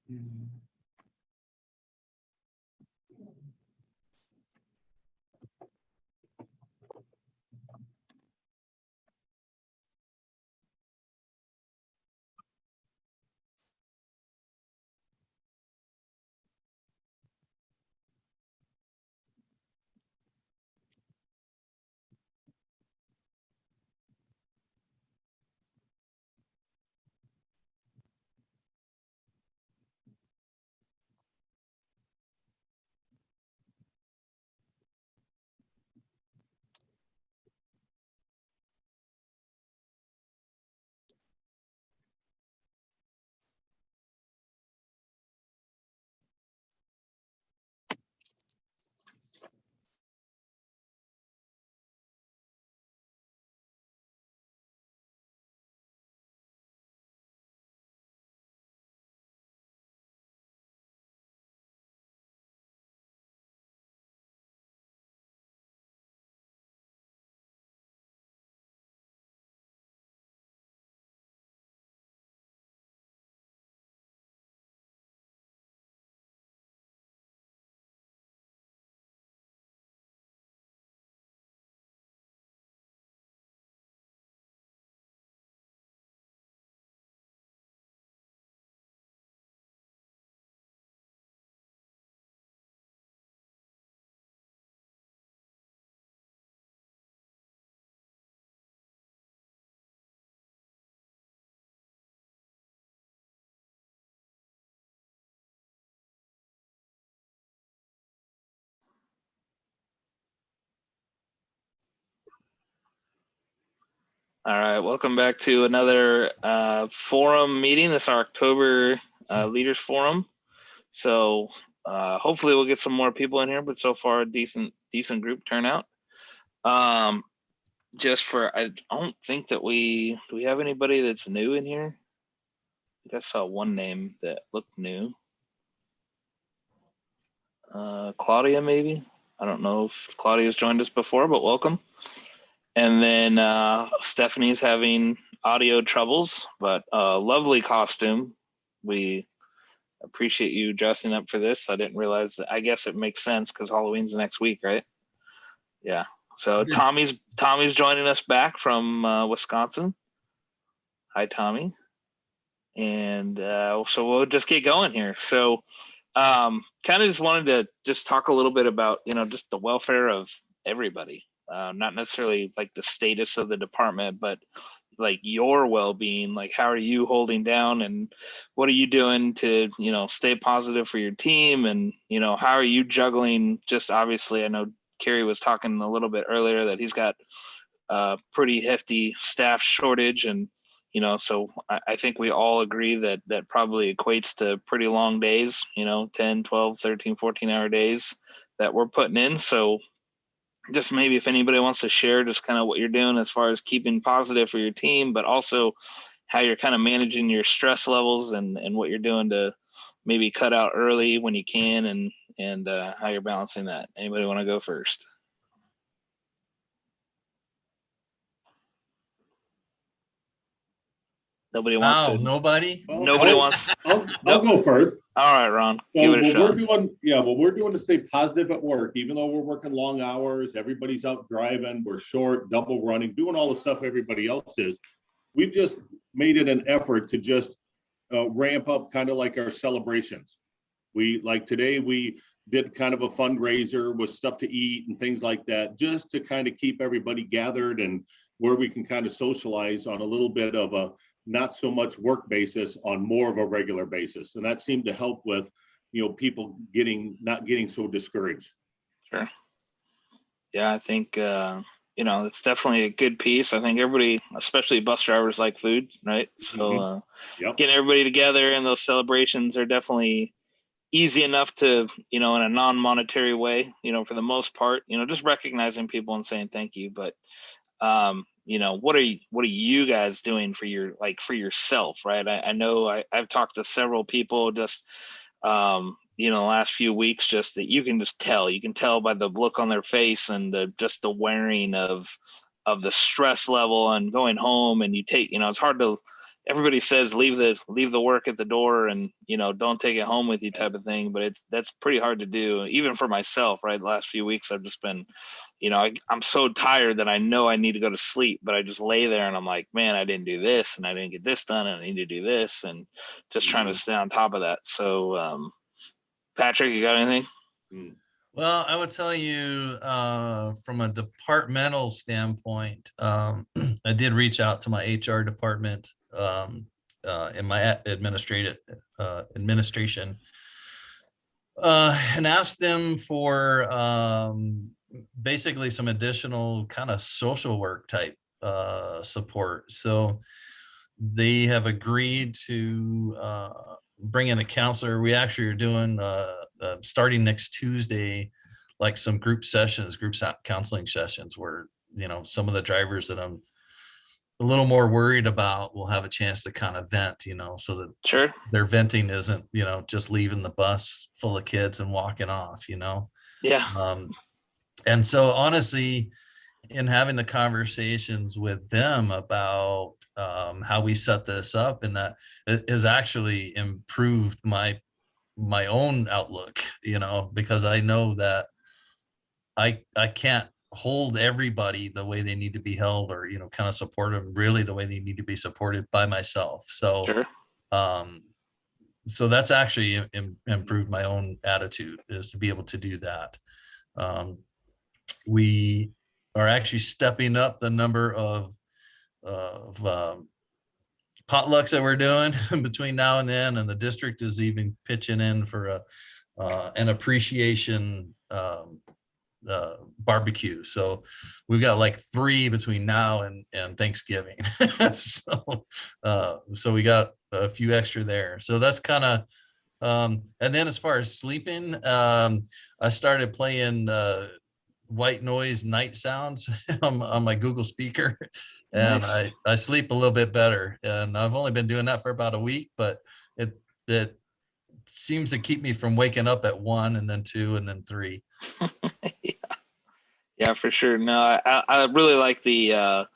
All right, welcome back to another forum meeting. This is our October Leaders Forum. So hopefully we'll get some more people in here, but so far a decent group turnout. I don't think that do we have anybody that's new in here? I think I saw one name that looked new. Claudia, maybe? I don't know if Claudia's joined us before, but welcome. And then Stephanie's having audio troubles, but lovely costume. We appreciate you dressing up for this. I didn't realize, I guess it makes sense because Halloween's next week, right? Yeah. So Tommy's joining us back from Wisconsin. Hi, Tommy. And so we'll just get going here. So kind of just wanted to just talk a little bit about, just the welfare of everybody. Not necessarily like the status of the department, but like your well-being. Like, how are you holding down, and what are you doing to stay positive for your team, and how are you juggling? Just obviously, I know Kerry was talking a little bit earlier that he's got a pretty hefty staff shortage, and so I think we all agree that probably equates to pretty long days, 10, 12, 13, 14-hour days that we're putting in. So just maybe if anybody wants to share just kind of what you're doing as far as keeping positive for your team, but also how you're kind of managing your stress levels and what you're doing to maybe cut out early when you can, and how you're balancing that. Anybody want to go first? Nobody wants to. Nobody. Nobody wants. I'll go first. All right, Ron. So give it a shot. What we're doing to stay positive at work, even though we're working long hours, everybody's out driving, we're short, double running, doing all the stuff everybody else is. We've just made it an effort to just ramp up kind of like our celebrations. Today we did kind of a fundraiser with stuff to eat and things like that, just to kind of keep everybody gathered and where we can kind of socialize on a little bit of a not so much work basis on more of a regular basis. And that seemed to help with, people not getting so discouraged. Sure. Yeah, I think, it's definitely a good piece. I think everybody, especially bus drivers, like food, right? So getting everybody together and those celebrations are definitely easy enough to, in a non-monetary way, for the most part, just recognizing people and saying thank you. But what are you guys doing for yourself, right? I know I've talked to several people just the last few weeks, just that you can tell by the look on their face and the wearing of the stress level, and going home and you take, it's hard to everybody says leave the work at the door and, don't take it home with you type of thing, but that's pretty hard to do, even for myself, right? The last few weeks I've just been, I'm so tired that I know I need to go to sleep, but I just lay there and I'm like, man, I didn't do this and I didn't get this done and I need to do this, and just trying to stay on top of that. So Patrick, you got anything? Well, I would tell you from a departmental standpoint, I did reach out to my HR department in my administration and asked them for basically some additional kind of social work type support. So they have agreed to bring in a counselor. We actually are doing starting next Tuesday, like some group counseling sessions where, some of the drivers that I'm a little more worried about will have a chance to kind of vent, so that Sure. their venting isn't, just leaving the bus full of kids and walking off, Yeah. And so honestly, in having the conversations with them about how we set this up, and that it has actually improved my own outlook, because I know that I can't hold everybody the way they need to be held, or kind of support them really the way they need to be supported by myself. So Sure. So that's actually improved my own attitude, is to be able to do that. We are actually stepping up the number of potlucks that we're doing between now and then, and the district is even pitching in for an appreciation barbecue. So we've got like 3 between now and Thanksgiving. So we got a few extra there. So that's kind of and then as far as sleeping, I started playing white noise night sounds on my Google speaker, and Nice. I sleep a little bit better. And I've only been doing that for about a week, but it seems to keep me from waking up at 1 and then 2 and then 3. Yeah, for sure. No, I really like the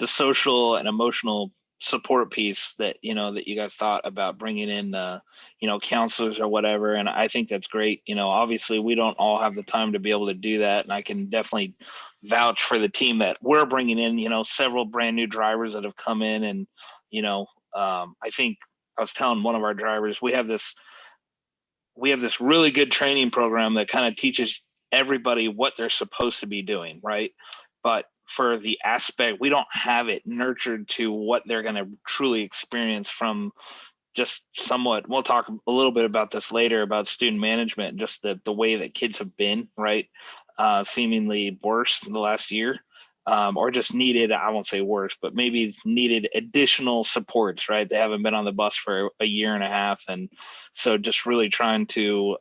social and emotional support piece that that you guys thought about bringing in counselors or whatever, and I think that's great. Obviously we don't all have the time to be able to do that, and I can definitely vouch for the team that we're bringing in. Several brand new drivers that have come in, and I think I was telling one of our drivers we have this really good training program that kind of teaches everybody what they're supposed to be doing, right? But for the aspect, we don't have it nurtured to what they're going to truly experience from just somewhat. We'll talk a little bit about this later about student management, just the way that kids have been, right? Seemingly worse in the last year, or just needed, I won't say worse, but maybe needed additional supports, right? They haven't been on the bus for a year and a half. And so just really trying to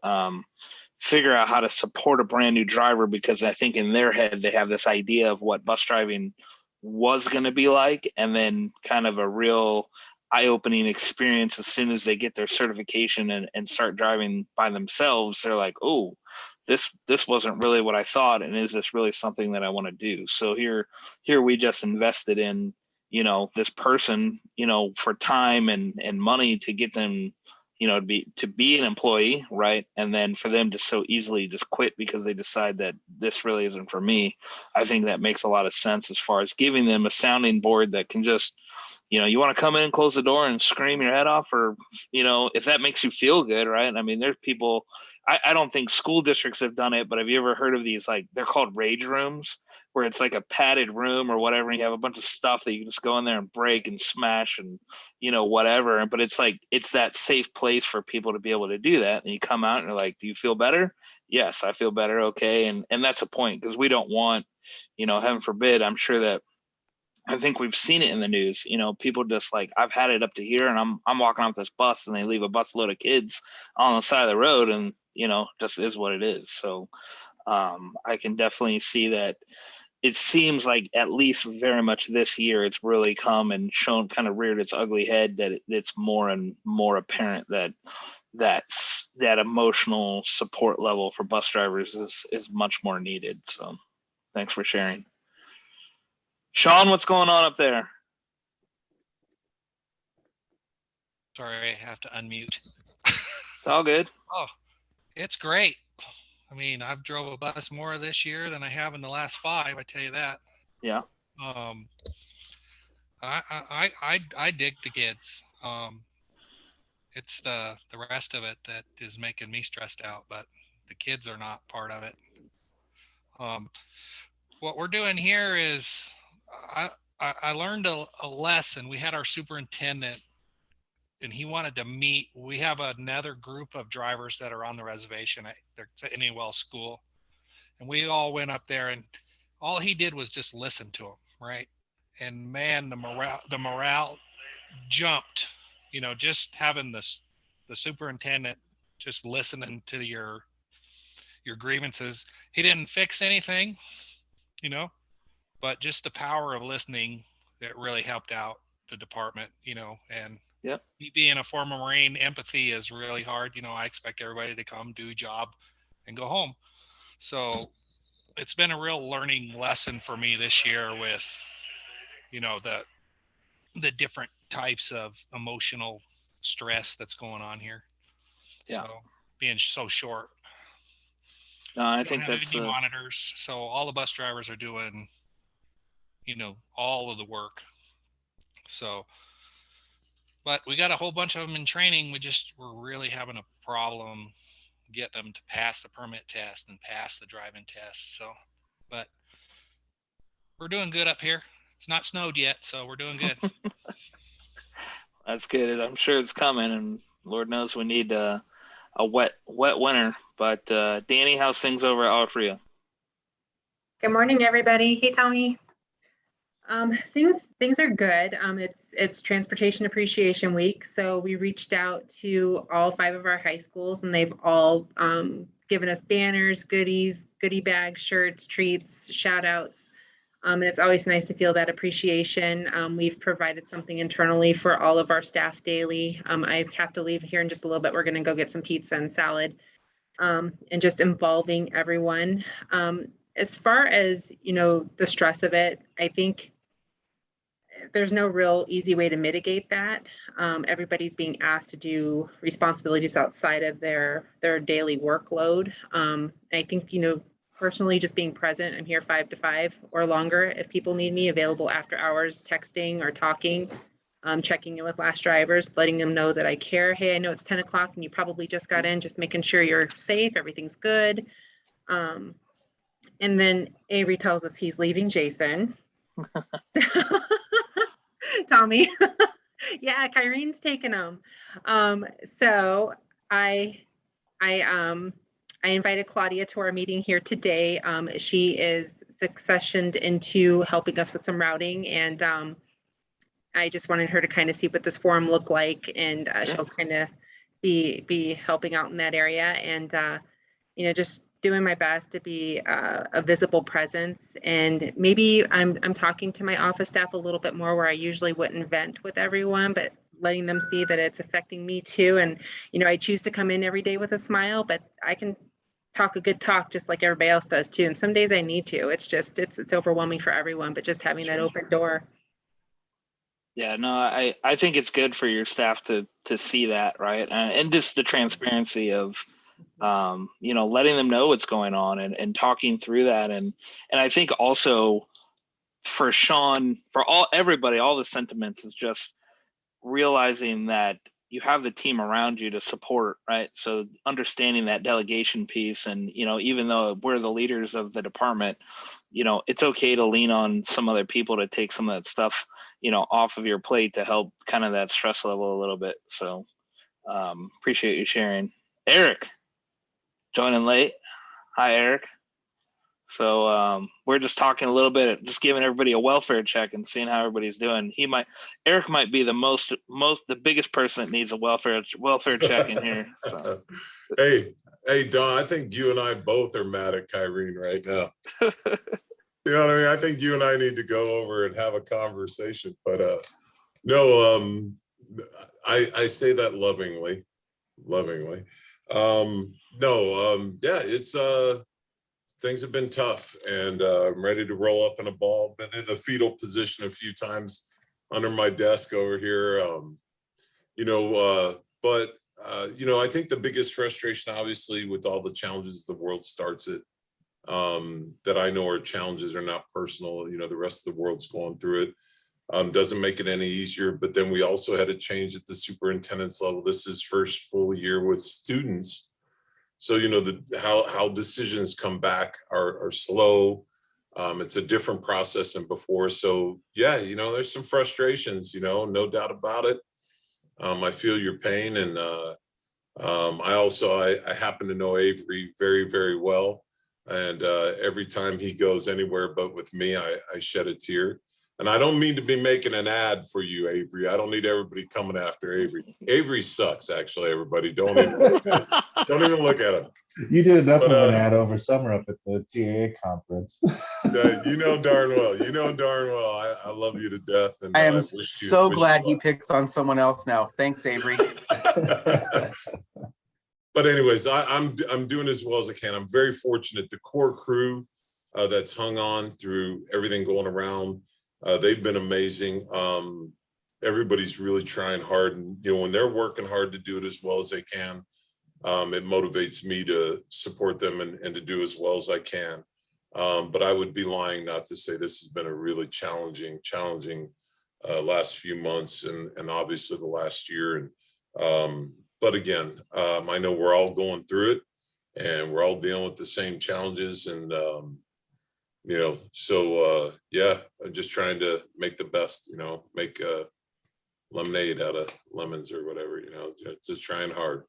figure out how to support a brand new driver, because I think in their head they have this idea of what bus driving was going to be like, and then kind of a real eye-opening experience as soon as they get their certification and start driving by themselves. They're like, oh, this wasn't really what I thought, and is this really something that I want to do? So here we just invested in this person for time and money to get them to be an employee, right? And then for them to so easily just quit because they decide that this really isn't for me. I think that makes a lot of sense as far as giving them a sounding board that can just, you want to come in and close the door and scream your head off, or, if that makes you feel good, right? I mean, there's people, I don't think school districts have done it, but have you ever heard of these, like, they're called rage rooms, where it's like a padded room or whatever, and you have a bunch of stuff that you can just go in there and break and smash and whatever. But it's like, it's that safe place for people to be able to do that. And you come out and you're like, do you feel better? Yes, I feel better. Okay. And that's a point, because we don't want, heaven forbid, I'm sure that I think we've seen it in the news, people just like, I've had it up to here, and I'm walking off this bus and they leave a bus load of kids on the side of the road, and just is what it is. So I can definitely see that. It seems like at least very much this year, it's really come and shown, kind of reared its ugly head, that it's more and more apparent that that emotional support level for bus drivers is much more needed. So thanks for sharing. Sean, what's going on up there? Sorry, I have to unmute. It's all good. Oh, it's great. I mean, I've drove a bus more this year than I have in the last 5. I tell you that. Yeah. Um, I dig the kids. It's the rest of it that is making me stressed out, but the kids are not part of it. What we're doing here is I learned a lesson. We had our superintendent and he wanted to meet. We have another group of drivers that are on the reservation at the Indian Wells School. And we all went up there and all he did was just listen to them, right? And man, the morale jumped, you know, just having the superintendent just listening to your grievances. He didn't fix anything, you know, but just the power of listening that really helped out the department, you know. And Yep. me being a former Marine, empathy is really hard. You know, I expect everybody to come do a job and go home. So it's been a real learning lesson for me this year with, you know, the different types of emotional stress that's going on here. Yeah. So being so short. No, I We don't think have that's any monitors, so all the bus drivers are doing, you know, all of the work. So, but we got a whole bunch of them in training. We're really having a problem getting them to pass the permit test and pass the driving test. So, but we're doing good up here. It's not snowed yet, so we're doing good. That's good. I'm sure it's coming, and Lord knows we need a wet winter. But Danny, how's things over at Alfrea? Good morning, everybody. Hey, Tommy. Things are good. It's Transportation Appreciation Week, so we reached out to all 5 of our high schools, and they've all given us banners, goodies, goodie bags, shirts, treats, shout outs. And it's always nice to feel that appreciation. We've provided something internally for all of our staff daily. I have to leave here in just a little bit. We're going to go get some pizza and salad, and just involving everyone. As far as, you know, the stress of it, I think there's no real easy way to mitigate that. Everybody's being asked to do responsibilities outside of their daily workload. I think, you know, personally, just being present, I'm here 5 to 5 or longer. If people need me, available after hours, texting or talking, checking in with last drivers, letting them know that I care. Hey, I know it's 10 o'clock and you probably just got in, just making sure you're safe, everything's good. And then Avery tells us he's leaving Jason. Tommy. Yeah, Kyrene's taking him. So I invited Claudia to our meeting here today. She is successioned into helping us with some routing, and I just wanted her to kind of see what this forum looked like, and she'll kind of be helping out in that area, and you know, just doing my best to be a visible presence. And maybe I'm talking to my office staff a little bit more where I usually wouldn't vent with everyone, but letting them see that it's affecting me too. And, you know, I choose to come in every day with a smile, but I can talk a good talk just like everybody else does too. And some days I need to. It's just, it's overwhelming for everyone, but just having that open door. Yeah, no, I think it's good for your staff to see that, right? And just the transparency of, you know, letting them know what's going on and talking through that. And I think also for Sean, for everybody, all the sentiments is just realizing that you have the team around you to support, right? So understanding that delegation piece, and, you know, even though we're the leaders of the department, you know, it's okay to lean on some other people to take some of that stuff, you know, off of your plate to help kind of that stress level a little bit. So appreciate you sharing. Eric, joining late. Hi, Eric. So we're just talking a little bit, just giving everybody a welfare check and seeing how everybody's doing. Eric might be the biggest person that needs a welfare check in here. So. Hey, Don, I think you and I both are mad at Kyrene right now. You know what I mean? I think you and I need to go over and have a conversation. But no, I say that lovingly. Yeah, it's things have been tough, and I'm ready to roll up in a ball. Been in the fetal position a few times under my desk over here. But I think the biggest frustration, obviously, with all the challenges the world starts it, that I know are challenges are not personal. The rest of the world's going through it. Doesn't make it any easier. But then we also had a change at the superintendent's level. This is first full year with students. So, how decisions come back are slow. It's a different process than before. So, yeah, there's some frustrations, no doubt about it. I feel your pain. And I happen to know Avery very, very well. And every time he goes anywhere but with me, I shed a tear. And I don't mean to be making an ad for you, Avery. I don't need everybody coming after Avery. Avery sucks, actually, everybody. Don't even look at him. You did enough of an ad over summer up at the TAA conference. You know darn well. I love you to death. And I am so glad he picks on someone else now. Thanks, Avery. But anyways, I'm doing as well as I can. I'm very fortunate. The core crew that's hung on through everything going around, they've been amazing. Everybody's really trying hard, and when they're working hard to do it as well as they can, it motivates me to support them and to do as well as I can. But I would be lying not to say this has been a really challenging last few months and obviously the last year. But again, I know we're all going through it and we're all dealing with the same challenges. And, yeah, I'm just trying to make the best, make lemonade out of lemons or whatever, just trying hard.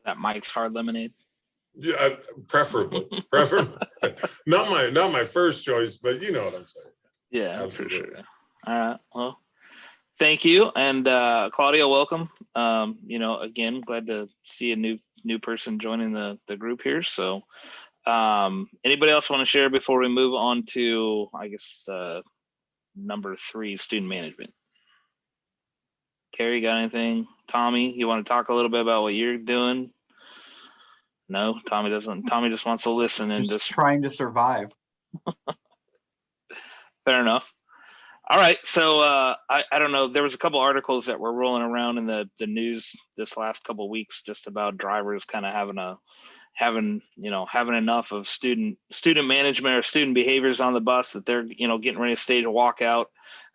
That Mike's Hard Lemonade. Yeah, preferably. Not my first choice, but you know what I'm saying. Yeah, absolutely. For sure. All right. Well, thank you. And Claudia, welcome. Again, glad to see a new person joining the group here. So anybody else want to share before we move on to, I guess, number 3, student management? Carrie, got anything? Tommy, you want to talk a little bit about what you're doing? No, Tommy doesn't. Tommy just wants to listen and just trying to survive. Fair enough. All right. So I don't know. There was a couple articles that were rolling around in the news this last couple of weeks just about drivers kind of having enough of student management or student behaviors on the bus that they're getting ready to stage a walkout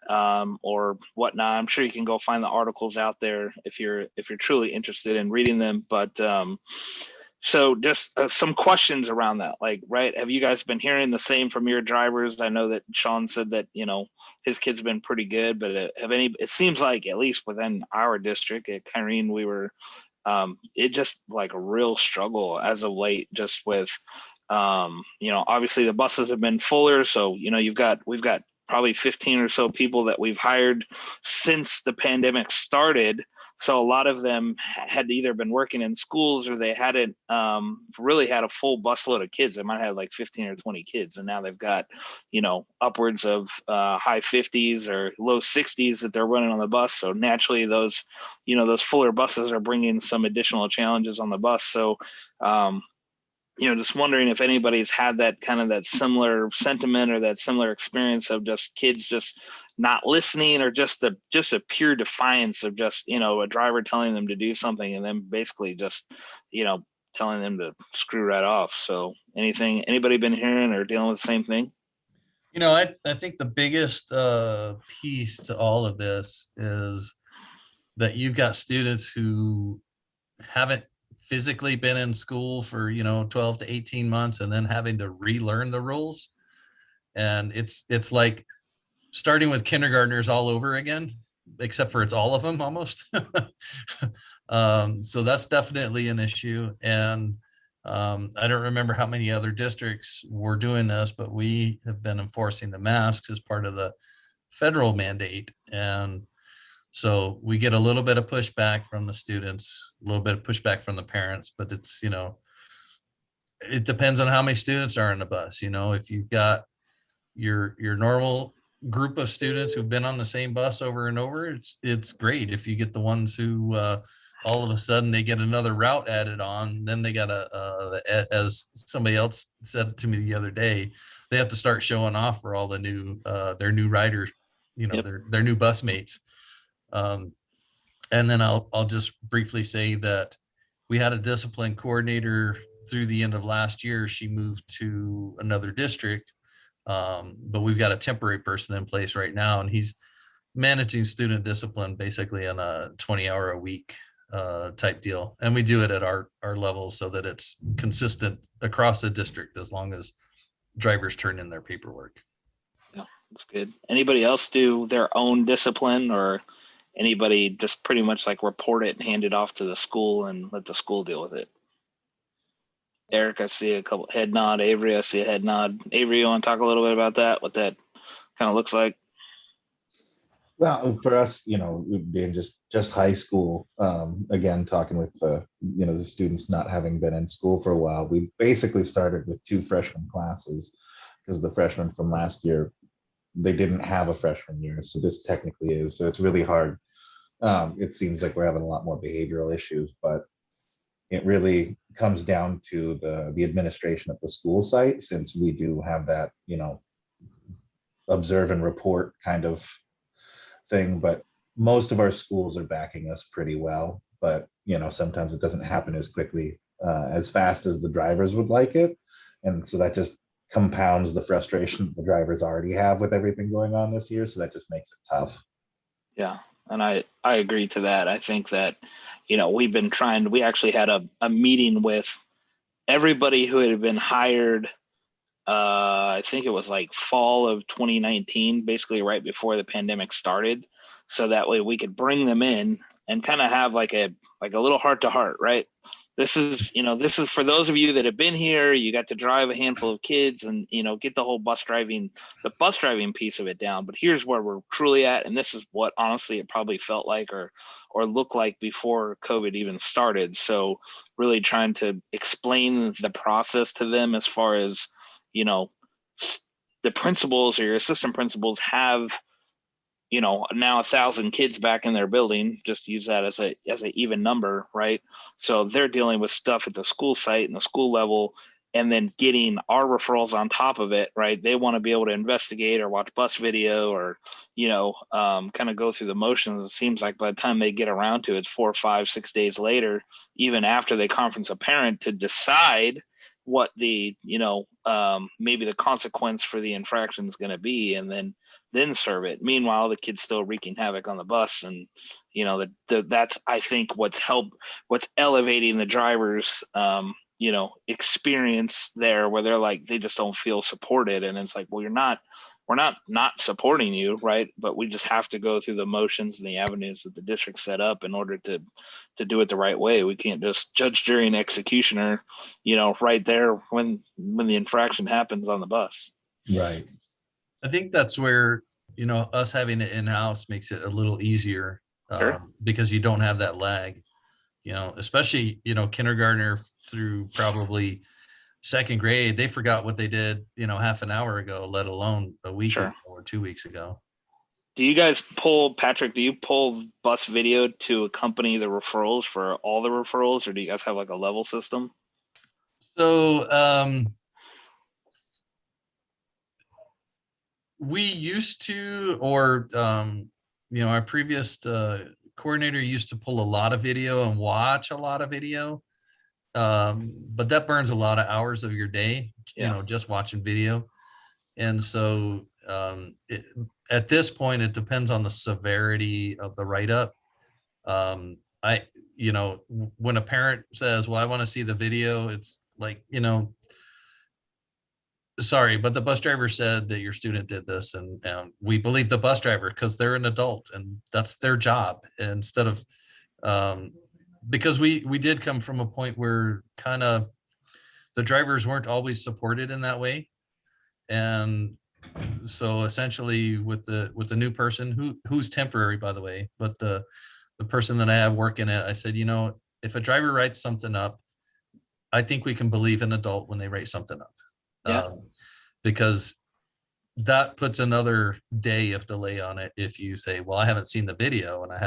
or whatnot. I'm sure you can go find the articles out there if you're truly interested in reading them. But so just some questions around that, like, right, have you guys been hearing the same from your drivers? I know that Sean said that his kids have been pretty good, but it seems like at least within our district at Kyrene, we were it just like a real struggle as of late, just with obviously the buses have been fuller, so we've got probably 15 or so people that we've hired since the pandemic started. So a lot of them had either been working in schools or they hadn't really had a full busload of kids. They might have like 15 or 20 kids, and now they've got upwards of high 50s or low 60s that they're running on the bus. So naturally those fuller buses are bringing some additional challenges on the bus. So just wondering if anybody's had that similar sentiment or that similar experience of just kids just not listening, or just a pure defiance of just, a driver telling them to do something and then basically just, telling them to screw right off. So anybody been hearing or dealing with the same thing? I think the biggest piece to all of this is that you've got students who haven't physically been in school for 12 to 18 months and then having to relearn the rules, and it's like starting with kindergartners all over again, except for it's all of them almost. So that's definitely an issue. And I don't remember how many other districts were doing this, but we have been enforcing the masks as part of the federal mandate. And so we get a little bit of pushback from the students, a little bit of pushback from the parents, but it's, it depends on how many students are in the bus. If you've got your normal group of students who've been on the same bus over and over, it's great. If you get the ones who all of a sudden they get another route added on, then they gotta, as somebody else said to me the other day, they have to start showing off for all the new their new riders, Yep. their new bus mates. And then I'll just briefly say that we had a discipline coordinator through the end of last year. She moved to another district, but we've got a temporary person in place right now, and he's managing student discipline basically on a 20-hour a week type deal. And we do it at our level so that it's consistent across the district as long as drivers turn in their paperwork. Yeah, that's good. Anybody else do their own discipline, or anybody just pretty much like report it and hand it off to the school and let the school deal with it? Eric, I see a couple head nod. Avery, I see a head nod. Avery, you want to talk a little bit about that? What that kind of looks like? Well, for us, being just high school, again, talking with the students not having been in school for a while, we basically started with 2 freshman classes because the freshmen from last year, they didn't have a freshman year, so this technically is. So it's really hard. It seems like we're having a lot more behavioral issues, but it really comes down to the administration of the school site, since we do have that, observe and report kind of thing. But most of our schools are backing us pretty well, but sometimes it doesn't happen as quickly, as fast as the drivers would like it. And so that just compounds the frustration the drivers already have with everything going on this year. So that just makes it tough. Yeah. And I agree to that. I think that, we actually had a meeting with everybody who had been hired. I think it was like fall of 2019, basically right before the pandemic started. So that way we could bring them in and kind of have like a little heart to heart, right? This is for those of you that have been here, you got to drive a handful of kids and, get the whole the bus driving piece of it down. But here's where we're truly at. And this is what honestly it probably felt like or looked like before COVID even started. So really trying to explain the process to them as far as, the principals or your assistant principals have, now 1,000 kids back in their building. Just use that as an even number, right? So they're dealing with stuff at the school site and the school level, and then getting our referrals on top of it, right? They want to be able to investigate or watch bus video or, kind of go through the motions. It seems like by the time they get around to it, it's 4, 5, 6 days later, even after they conference a parent to decide what the, maybe the consequence for the infraction is going to be, and then serve it. Meanwhile, the kid's still wreaking havoc on the bus. And, that's, I think, what's elevating the drivers, experience there, where they're like, they just don't feel supported. And it's like, well, we're not supporting you, right? But we just have to go through the motions and the avenues that the district set up in order to do it the right way. We can't just judge, jury, and executioner, right there when the infraction happens on the bus. Right. I think that's where, us having it in-house makes it a little easier, Sure. because you don't have that lag, especially, kindergartner through probably second grade. They forgot what they did, half an hour ago, let alone a week Sure. ago or 2 weeks ago. Do you guys pull bus video to accompany the referrals for all the referrals, or do you guys have like a level system? So we used to, or our previous coordinator used to pull a lot of video and watch a lot of video, but that burns a lot of hours of your day, just watching video. And so at this point, it depends on the severity of the write-up. When a parent says, well, I want to see the video, it's like, sorry, but the bus driver said that your student did this, and we believe the bus driver because they're an adult and that's their job, instead of because we did come from a point where kind of the drivers weren't always supported in that way. And so essentially with the new person who's temporary, by the way, but the person that I have working it, I said, if a driver writes something up, I think we can believe an adult when they write something up. Yeah. Because that puts another day of delay on it. If you say, well, I haven't seen the video and I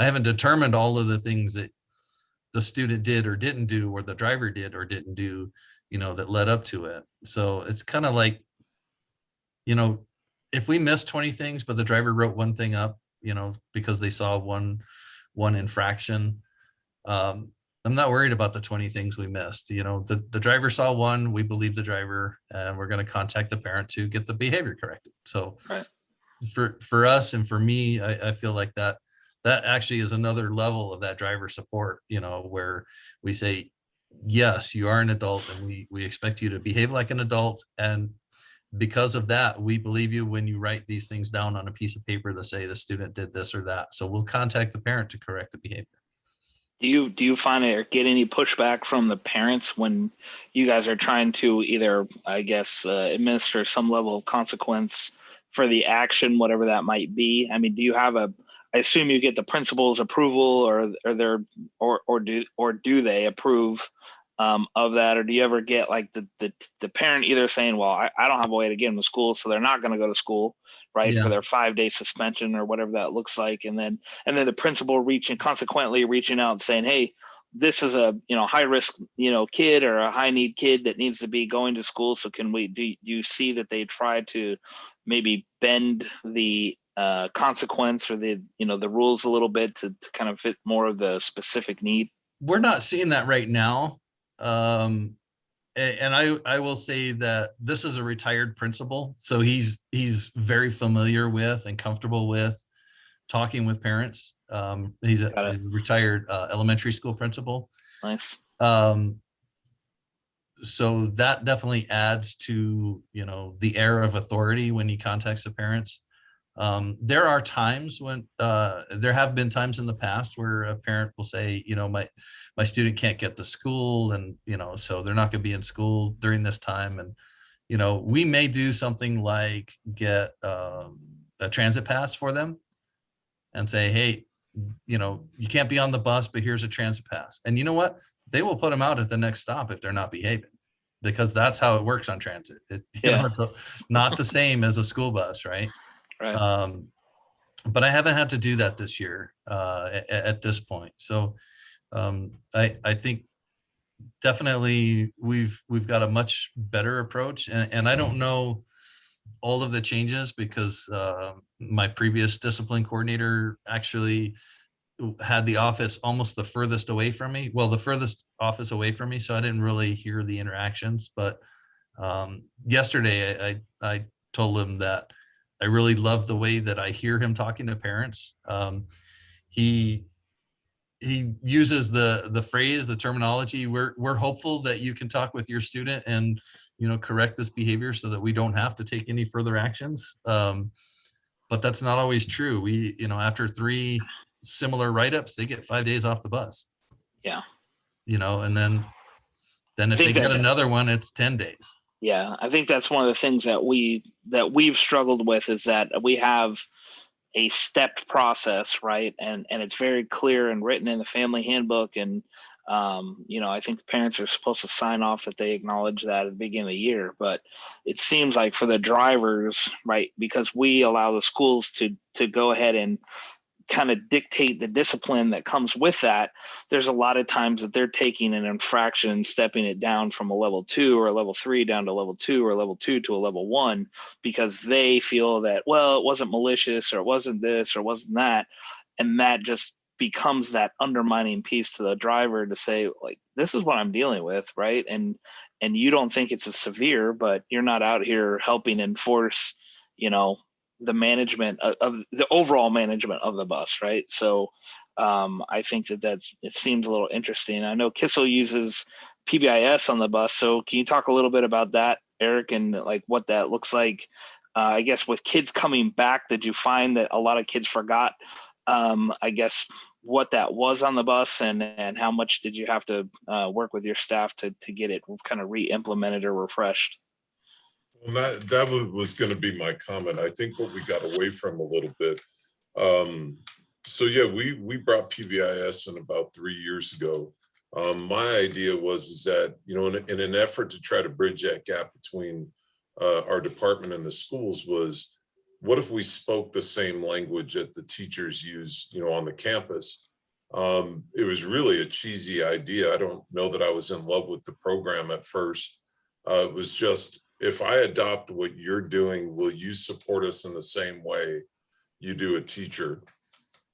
haven't determined all of the things that the student did or didn't do, or the driver did or didn't do, that led up to it. So it's kind of like, if we missed 20 things, but the driver wrote one thing up, because they saw one one infraction. I'm not worried about the 20 things we missed. You know, the driver saw one, we believe the driver, and we're going to contact the parent to get the behavior corrected. So Right. for us and for me, I feel like that actually is another level of that driver support, you know, where we say, yes, you are an adult and we expect you to behave like an adult. And because of that, we believe you when you write these things down on a piece of paper that say the student did this or that. So we'll contact the parent to correct the behavior. Do you find it or get any pushback from the parents when you guys are trying to either, I guess, administer some level of consequence for the action, whatever that might be? I mean, do you have I assume you get the principal's approval, or do they approve of that, or do you ever get like the parent either saying, well, I don't have a way to get them to school, so they're not going to go to school, right, Yeah. for their 5-day suspension or whatever that looks like, and then the principal consequently reaching out and saying, hey, this is a high risk kid or a high need kid that needs to be going to school, so can we do you see that they try to maybe bend the consequence or the rules a little bit to kind of fit more of the specific need? We're not seeing that right now. And I will say that this is a retired principal, so he's very familiar with and comfortable with talking with parents. He's a retired elementary school principal. Nice. So that definitely adds to the air of authority when he contacts the parents. There are times when there have been times in the past where a parent will say, my student can't get to school, and so they're not going to be in school during this time, and we may do something like get a transit pass for them and say, hey, you can't be on the bus, but here's a transit pass. And you know what? They will put them out at the next stop if they're not behaving, because that's how it works on transit. It's not the same as a school bus, right? Right. But I haven't had to do that this year at this point. So I think definitely we've got a much better approach, and I don't know all of the changes because my previous discipline coordinator actually had the office almost the furthest away from me. Well, the furthest office away from me, so I didn't really hear the interactions. But yesterday I told him that I really love the way that I hear him talking to parents. He uses the phrase, the terminology, we're hopeful that you can talk with your student and correct this behavior so that we don't have to take any further actions. But that's not always true. We, after 3 similar write-ups, they get 5 days off the bus. Yeah. And then if they get another one, it's 10 days. Yeah, I think that's one of the things that we've struggled with, is that we have a stepped process, right? And it's very clear and written in the family handbook. And I think the parents are supposed to sign off that they acknowledge that at the beginning of the year. But it seems like for the drivers, right, because we allow the schools to go ahead and kind of dictate the discipline that comes with that, there's a lot of times that they're taking an infraction and stepping it down from a level 2 or a level 3 down to level 2 or level 2 to a level 1, because they feel that, well, it wasn't malicious, or it wasn't this, or it wasn't that. And that just becomes that undermining piece to the driver to say, like, this is what I'm dealing with, right? And you don't think it's as severe, but you're not out here helping enforce, the management of the overall management of the bus, right? So I think it seems a little interesting. I know Kissel uses PBIS on the bus, so can you talk a little bit about that, Eric, and like what that looks like? I guess with kids coming back, did you find that a lot of kids forgot, I guess, what that was on the bus, and how much did you have to work with your staff to get it kind of re-implemented or refreshed? Well, that was going to be my comment. I think what we got away from a little bit. So yeah, we brought PBIS in about 3 years ago. My idea was that, in an effort to try to bridge that gap between our department and the schools, was what if we spoke the same language that the teachers use, on the campus? It was really a cheesy idea. I don't know that I was in love with the program at first. It was just, if I adopt what you're doing, will you support us in the same way you do a teacher?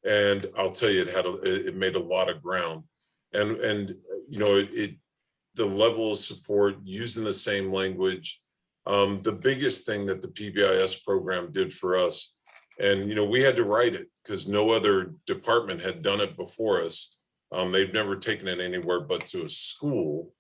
And I'll tell you, it made a lot of ground. And you know, the level of support, using the same language. The biggest thing that the PBIS program did for us, and you know, we had to write it because no other department had done it before us. They've never taken it anywhere but to a school.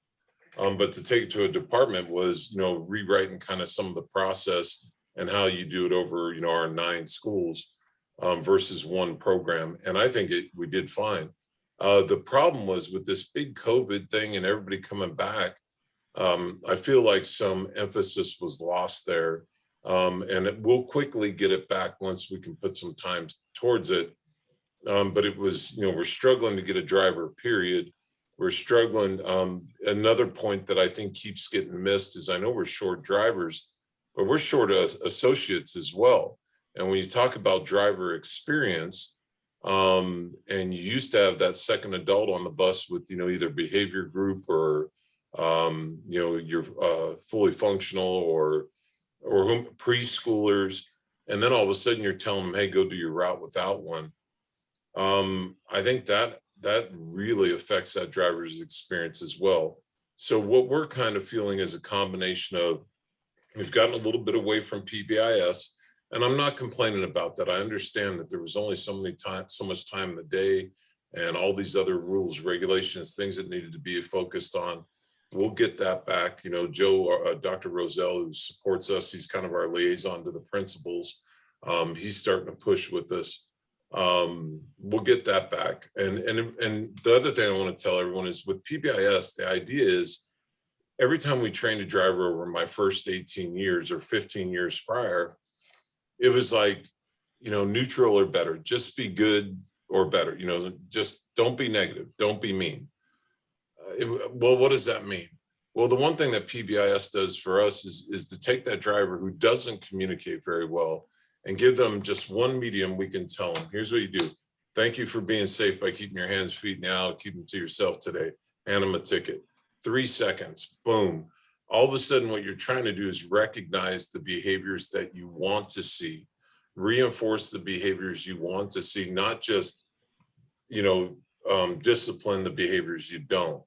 But to take it to a department was, you know, rewriting kind of some of the process and how you do it over, you know, our 9 schools versus one program. And I think we did fine. The problem was with this big COVID thing and everybody coming back, I feel like some emphasis was lost there. And we'll quickly get it back once we can put some time towards it. But it was, you know, we're struggling to get a driver, period. We're struggling. Another point that I think keeps getting missed is I know we're short drivers, but we're short associates as well. And when you talk about driver experience, and you used to have that second adult on the bus with, you know, either behavior group or, you know, you're fully functional or preschoolers. And then all of a sudden you're telling them, hey, go do your route without one. I think that really affects that driver's experience as well. So what we're kind of feeling is a combination of, we've gotten a little bit away from PBIS, and I'm not complaining about that. I understand that there was only so much time in the day and all these other rules, regulations, things that needed to be focused on. We'll get that back. You know, Joe, Dr. Roselle, who supports us, he's kind of our liaison to the principals. He's starting to push with us. We'll get that back. And the other thing I want to tell everyone is with PBIS, the idea is every time we trained a driver over my first 18 years or 15 years prior, it was like, you know, neutral or better, just be good or better, you know, just don't be negative, don't be mean. Well, what does that mean? Well, the one thing that PBIS does for us is to take that driver who doesn't communicate very well and give them just one medium we can tell them. Here's what you do. Thank you for being safe by keeping your hands, feet now, keep them to yourself today. Hand them a ticket. 3 seconds, boom. All of a sudden, what you're trying to do is recognize the behaviors that you want to see, reinforce the behaviors you want to see, not just, you know, discipline the behaviors you don't.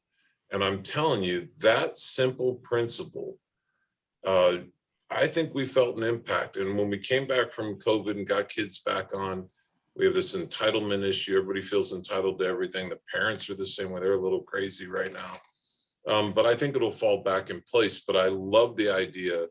And I'm telling you, that simple principle, I think we felt an impact. And when we came back from COVID and got kids back on, we have this entitlement issue. Everybody feels entitled to everything. The parents are the same way. They're a little crazy right now. But I think it'll fall back in place. But I love the idea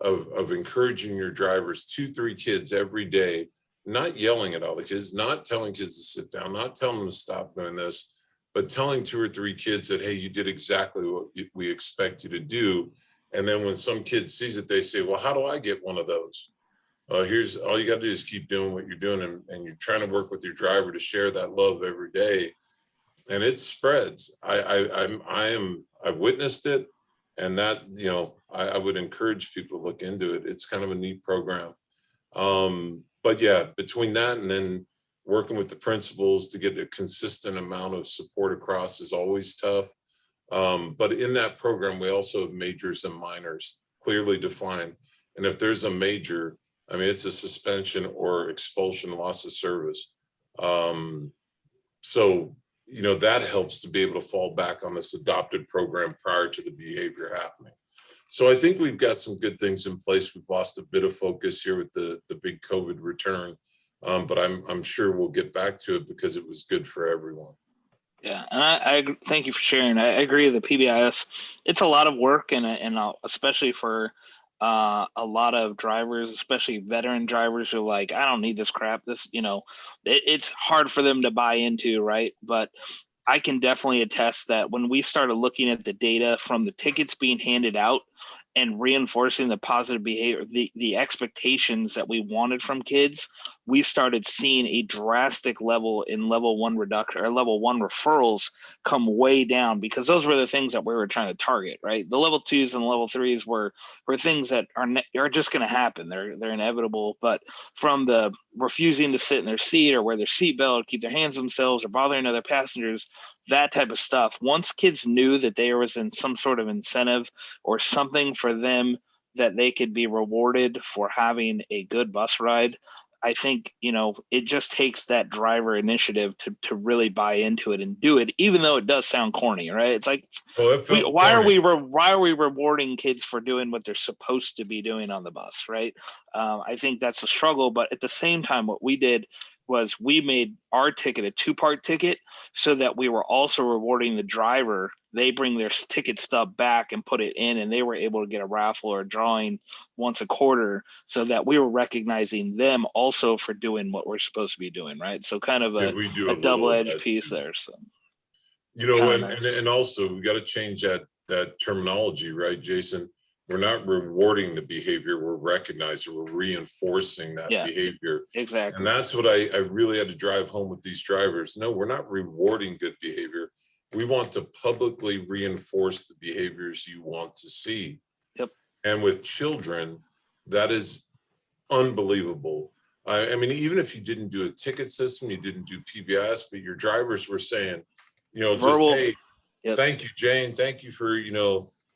of encouraging your drivers, 2-3 kids every day, not yelling at all the kids, not telling kids to sit down, not telling them to stop doing this, but telling 2 or 3 kids that, hey, you did exactly what we expect you to do. And then when some kid sees it, they say, well, how do I get one of those? Here's all you got to do is keep doing what you're doing. And you're trying to work with your driver to share that love every day. And it spreads. I've witnessed it. And that, you know, I would encourage people to look into it. It's kind of a neat program. But yeah, between that and then working with the principals to get a consistent amount of support across is always tough. But in that program, we also have majors and minors clearly defined. And if there's a major, I mean, it's a suspension or expulsion, loss of service. So, you know, that helps to be able to fall back on this adopted program prior to the behavior happening. So I think we've got some good things in place. We've lost a bit of focus here with the big COVID return, but I'm sure we'll get back to it because it was good for everyone. Yeah, and I thank you for sharing. I agree. The PBIS, it's a lot of work, and especially for a lot of drivers, especially veteran drivers, who are like, I don't need this crap. This, you know, it's hard for them to buy into, right? But I can definitely attest that when we started looking at the data from the tickets being handed out and reinforcing the positive behavior, the expectations that we wanted from kids, we started seeing a drastic level in level 1 reduction or level 1 referrals come way down, because those were the things that we were trying to target, right? The level 2s and level 3s were things that are just going to happen. They're inevitable. But from the refusing to sit in their seat or wear their seatbelt or keep their hands to themselves or bothering other passengers, that type of stuff, once kids knew that there was in some sort of incentive or something for them that they could be rewarded for having a good bus ride, I think, it just takes that driver initiative to really buy into it and do it, even though it does sound corny, right? It's like, Well, it felt why corny. are we rewarding kids for doing what they're supposed to be doing on the bus, right? I think that's a struggle, but at the same time, what we did was we made our ticket a 2-part ticket so that we were also rewarding the driver. They bring their ticket stub back and put it in, and they were able to get a raffle or a drawing once a quarter, so that we were recognizing them also for doing what we're supposed to be doing, right? So kind of Yeah, a we do a a little of double-edged that piece too. there. So And, kinda nice. and also we got to change that terminology, right, Jason? We're not rewarding the behavior, we're recognizing, we're reinforcing that Yeah. behavior. Exactly. And that's what I really had to drive home with these drivers. No, we're not rewarding good behavior. We want to publicly reinforce the behaviors you want to see. Yep. And with children, that is unbelievable. I mean, even if you didn't do a ticket system, you didn't do PBS, but your drivers were saying, just, Verbal. hey, Yep. thank you, Jane. Thank you for,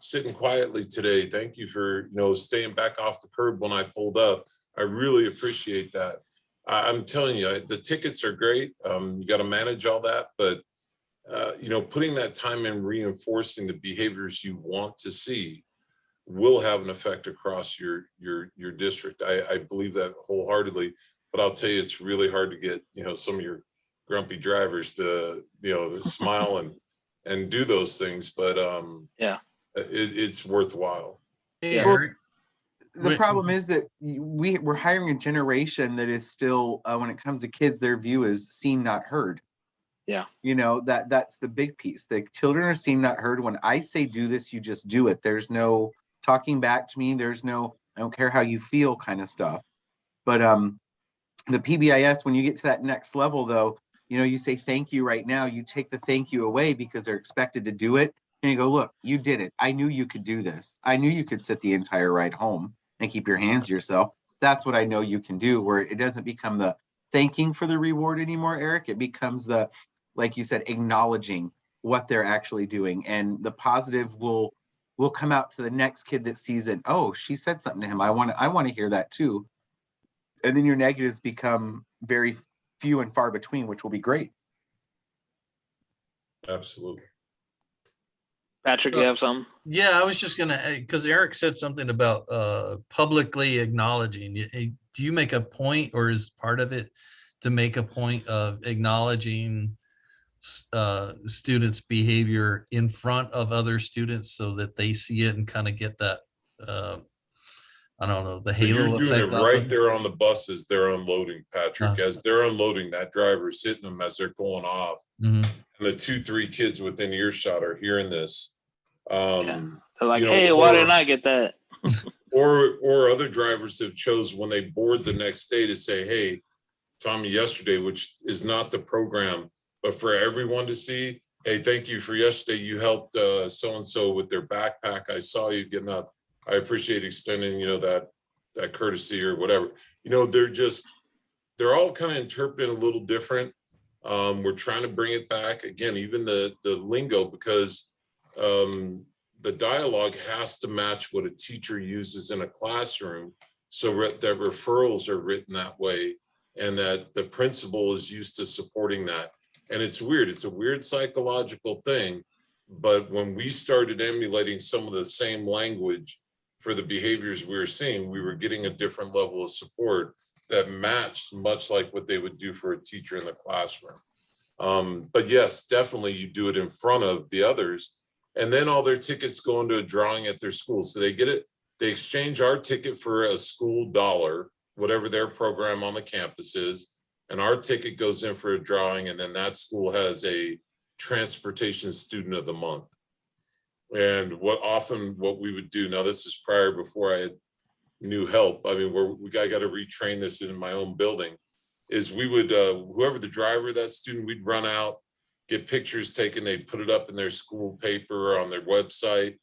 sitting quietly today. Thank you for, staying back off the curb when I pulled up. I really appreciate that. I'm telling you, the tickets are great. You got to manage all that, but putting that time in reinforcing the behaviors you want to see will have an effect across your district. I believe that wholeheartedly, but I'll tell you, it's really hard to get, some of your grumpy drivers to, smile and do those things, but Yeah. it's worthwhile. Hey, Yeah. Eric, The Wait. problem is that we're hiring a generation that is still, when it comes to kids, their view is seen, not heard. Yeah. That's the big piece. The children are seen, not heard. When I say do this, you just do it. There's no talking back to me. There's no, I don't care how you feel kind of stuff. But the PBIS, when you get to that next level though, you say thank you right now, you take the thank you away because they're expected to do it. And you go, look, you did it. I knew you could do this. I knew you could sit the entire ride home and keep your hands to yourself. That's what I know you can do, where it doesn't become the thanking for the reward anymore, Eric. It becomes the, like you said, acknowledging what they're actually doing. And the positive will come out to the next kid that sees it. Oh, she said something to him. I want to hear that too. And then your negatives become very few and far between, which will be great. Absolutely. Patrick, you have something? Yeah, I was just gonna, because Eric said something about publicly acknowledging. Do you make a point, or is part of it to make a point of acknowledging students' behavior in front of other students so that they see it and kind of get that, I don't know, the So you're halo doing effect it off right of there on the buses they're unloading, Patrick. Uh. As they're unloading, that driver's hitting them as they're going off. Mhm. And the 2-3 kids within earshot are hearing this. They're like, You know, hey, why or- didn't I get that? Or other drivers have chose when they board the next day to say, hey, Tommy, yesterday, which is not the program, but for everyone to see, hey, thank you for yesterday. You helped so-and-so with their backpack. I saw you getting up. I appreciate extending, that courtesy or whatever. They're all kind of interpreting a little different. We're trying to bring it back again, even the lingo, because the dialogue has to match what a teacher uses in a classroom, so that referrals are written that way, and that the principal is used to supporting that. And it's weird. It's a weird psychological thing. But when we started emulating some of the same language for the behaviors we were seeing, we were getting a different level of support that matched much like what they would do for a teacher in the classroom. But yes, definitely you do it in front of the others. And then all their tickets go into a drawing at their school. So they get it, they exchange our ticket for a school dollar, whatever their program on the campus is. And our ticket goes in for a drawing, and then that school has a transportation student of the month. And what we would do, now this is prior, before I had new help. I mean, I got to retrain this in my own building, is we would, whoever the driver of that student, we'd run out, get pictures taken, they'd put it up in their school paper or on their website,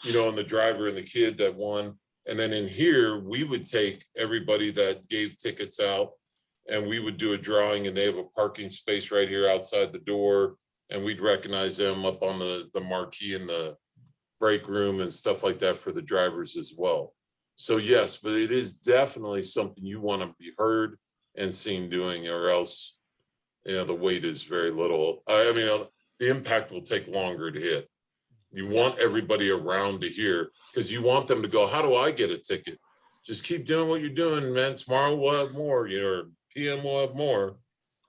and the driver and the kid that won. And then in here, we would take everybody that gave tickets out, and we would do a drawing, and they have a parking space right here outside the door, and we'd recognize them up on the marquee in the break room and stuff like that for the drivers as well. So yes, but it is definitely something you want to be heard and seen doing, or else, the weight is very little. I mean, the impact will take longer to hit. You want everybody around to hear, because you want them to go, how do I get a ticket? Just keep doing what you're doing, man. Tomorrow we'll have more, or PM will have more.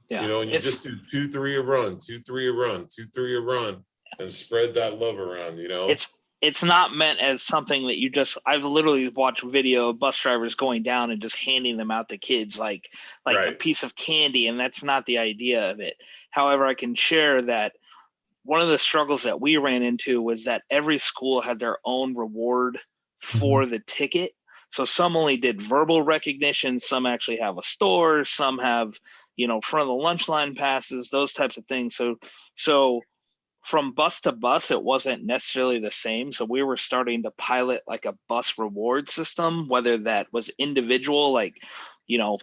Yeah. And you just do 2-3 a run, 2-3 a run, 2-3 a run, and spread that love around, It's not meant as something that you just, I've literally watched video of bus drivers going down and just handing them out to kids like a Right. piece of candy, and that's not the idea of it. However, I can share that one of the struggles that we ran into was that every school had their own reward for the ticket. So some only did verbal recognition, some actually have a store, some have, front of the lunch line passes, those types of things. So from bus to bus, it wasn't necessarily the same. So we were starting to pilot like a bus reward system, whether that was individual, like,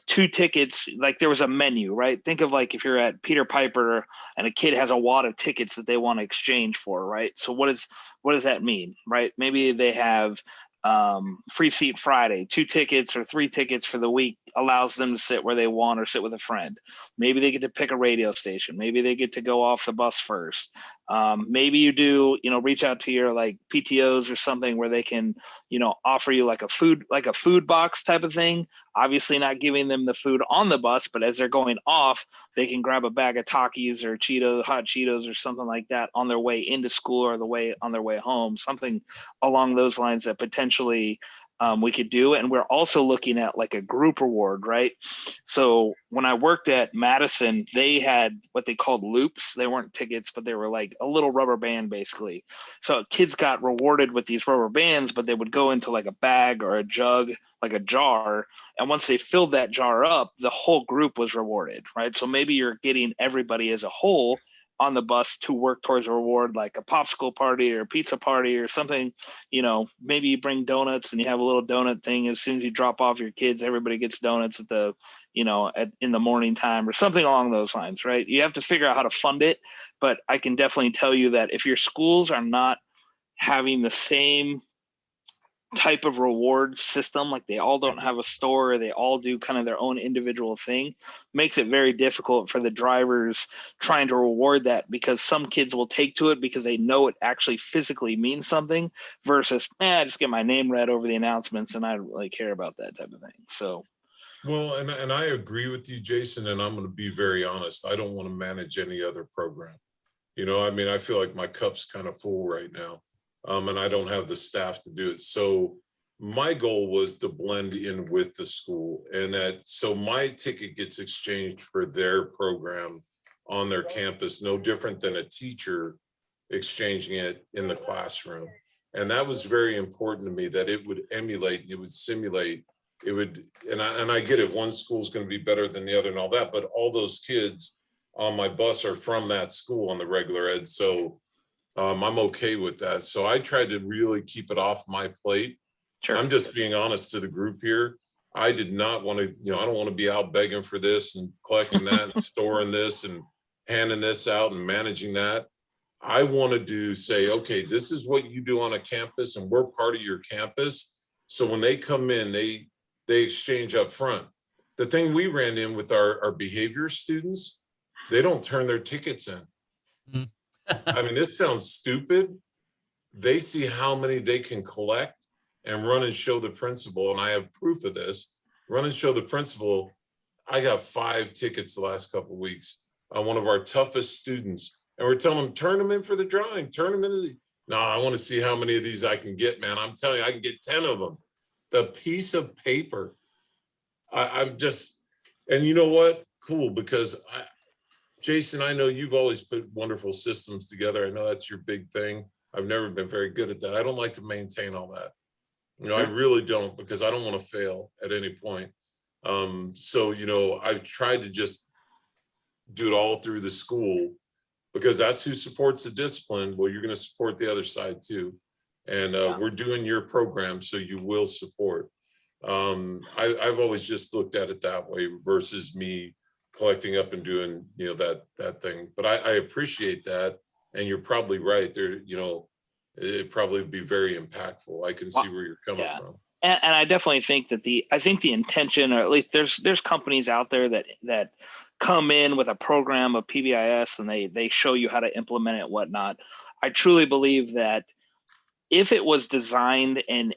2 tickets, like there was a menu, right? Think of like if you're at Peter Piper and a kid has a wad of tickets that they want to exchange for, right? So what does that mean, right? Maybe they have free seat Friday, 2 tickets or 3 tickets for the week allows them to sit where they want or sit with a friend. Maybe they get to pick a radio station. Maybe they get to go off the bus first. Maybe you do, reach out to your like PTOs or something where they can, offer you like a food box type of thing. Obviously not giving them the food on the bus, but as they're going off, they can grab a bag of Takis or hot Cheetos or something like that on their way into school or on their way home, something along those lines that potentially we could do. And we're also looking at like a group reward, right? So when I worked at Madison, they had what they called loops. They weren't tickets, but they were like a little rubber band basically. So kids got rewarded with these rubber bands, but they would go into like a bag or a jug, like a jar. And once they filled that jar up, the whole group was rewarded, right? So maybe you're getting everybody as a whole on the bus to work towards a reward, like a popsicle party or a pizza party or something. Maybe you bring donuts and you have a little donut thing. As soon as you drop off your kids, everybody gets donuts at the, in the morning time or something along those lines, right? You have to figure out how to fund it, but I can definitely tell you that if your schools are not having the same type of reward system, like they all don't have a store, or they all do kind of their own individual thing, makes it very difficult for the drivers trying to reward that, because some kids will take to it because they know it actually physically means something versus, I just get my name read over the announcements and I don't really care about that type of thing. So well, and I agree with you, Jason, and I'm going to be very honest. I don't want to manage any other program. I feel like my cup's kind of full right now. And I don't have the staff to do it. So my goal was to blend in with the school, and so my ticket gets exchanged for their program on their campus, no different than a teacher exchanging it in the classroom. And that was very important to me, that it would emulate, it would simulate, it would, and I get it, one school's going to be better than the other and all that, but all those kids on my bus are from that school on the regular ed. So I'm okay with that. So I tried to really keep it off my plate. Sure. I'm just being honest to the group here. I did not want to, I don't want to be out begging for this and collecting that and storing this and handing this out and managing that. I wanted to say, okay, this is what you do on a campus and we're part of your campus. So when they come in, they exchange up front. The thing we ran in with our behavior students, they don't turn their tickets in. I mean, this sounds stupid. They see how many they can collect and run and show the principal. And I have proof of this. Run and show the principal. I got 5 tickets the last couple of weeks on one of our toughest students. And we're telling them, turn them in for the drawing, turn them into no, I want to see how many of these I can get, man. I'm telling you, I can get 10 of them. The piece of paper. I'm just, and you know what? Cool, because Jason, I know you've always put wonderful systems together. I know that's your big thing. I've never been very good at that. I don't like to maintain all that. I really don't, because I don't want to fail at any point. So, I've tried to just do it all through the school, because that's who supports the discipline. Well, you're going to support the other side too. And we're doing your program, so you will support. I've always just looked at it that way versus me collecting up and doing, that thing. But I appreciate that. And you're probably right there, it'd probably be very impactful. I can see where you're coming from. And I definitely think that the intention, or at least there's companies out there that come in with a program of PBIS and they show you how to implement it, whatnot. I truly believe that if it was designed and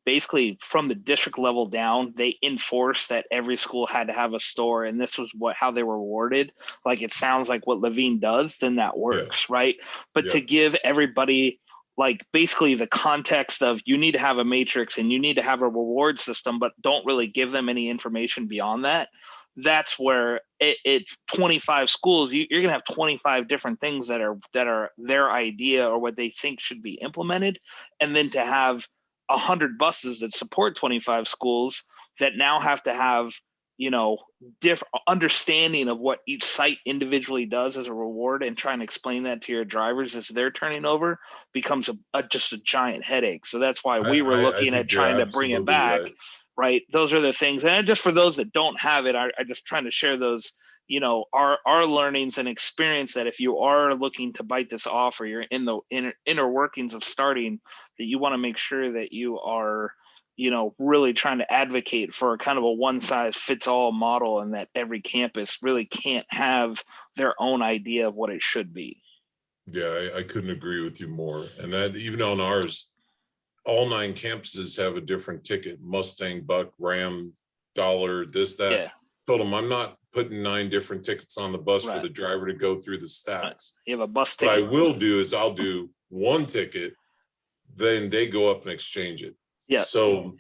basically from the district level down, they enforced that every school had to have a store, and this was how they were rewarded. Like it sounds like what Levine does, then that works, right? But to give everybody like basically the context of you need to have a matrix and you need to have a reward system, but don't really give them any information beyond that. That's where it's 25 schools. You're gonna have 25 different things that are their idea or what they think should be implemented, and then to have 100 buses that support 25 schools that now have to have different understanding of what each site individually does as a reward, and trying to explain that to your drivers as they're turning over becomes just a giant headache. So that's why we were looking at trying to bring it back. Right. Those are the things. And just for those that don't have it, I just trying to share those, our learnings and experience, that if you are looking to bite this off, or you're in the inner workings of starting, that you want to make sure that you are, really trying to advocate for kind of a one size fits all model, and that every campus really can't have their own idea of what it should be. Yeah, I couldn't agree with you more. And that even on ours, all 9 campuses have a different ticket: Mustang, Buck, Ram, Dollar, this, that. Yeah. Told them I'm not putting 9 different tickets on the bus for the driver to go through the stacks. You have a bus ticket. What I will do is I'll do one ticket, then they go up and exchange it. Yeah. So,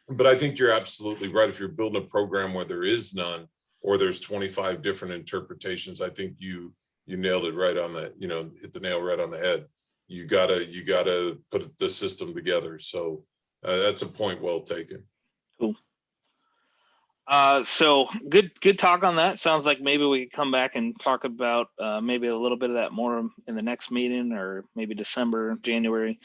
but I think you're absolutely right. If you're building a program where there is none, or there's 25 different interpretations, I think you nailed it right on that, hit the nail right on the head. You gotta put the system together. So that's a point well taken. Cool. So good talk on that. Sounds like maybe we could come back and talk about maybe a little bit of that more in the next meeting, or maybe December, January.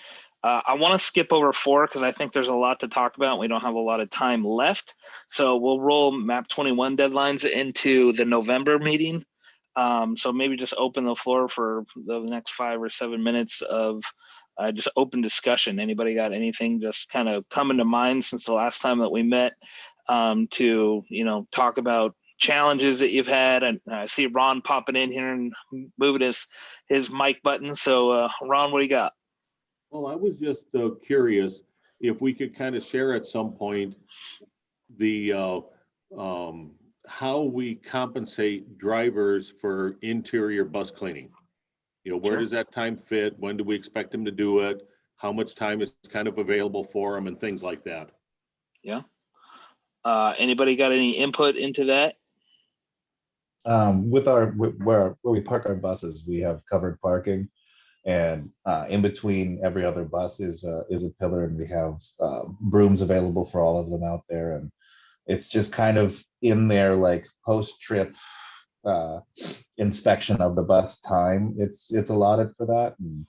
I want to skip over 4 because I think there's a lot to talk about. We don't have a lot of time left. So we'll roll MAP 21 deadlines into the November meeting. So maybe just open the floor for the next 5 or 7 minutes of just open discussion. Anybody got anything just kind of coming to mind since the last time that we met, to talk about challenges that you've had? And I see Ron popping in here and moving his mic button. So Ron, what do you got? Well, I was just curious if we could kind of share at some point the how we compensate drivers for interior bus cleaning. Where does that time fit? When do we expect them to do it? How much time is kind of available for them, and things like that? Yeah. Anybody got any input into that? Where we park our buses, we have covered parking, and in between every other bus is a pillar, and we have brooms available for all of them out there. And it's just kind of in there, like post-trip inspection of the bus time. It's allotted for that, and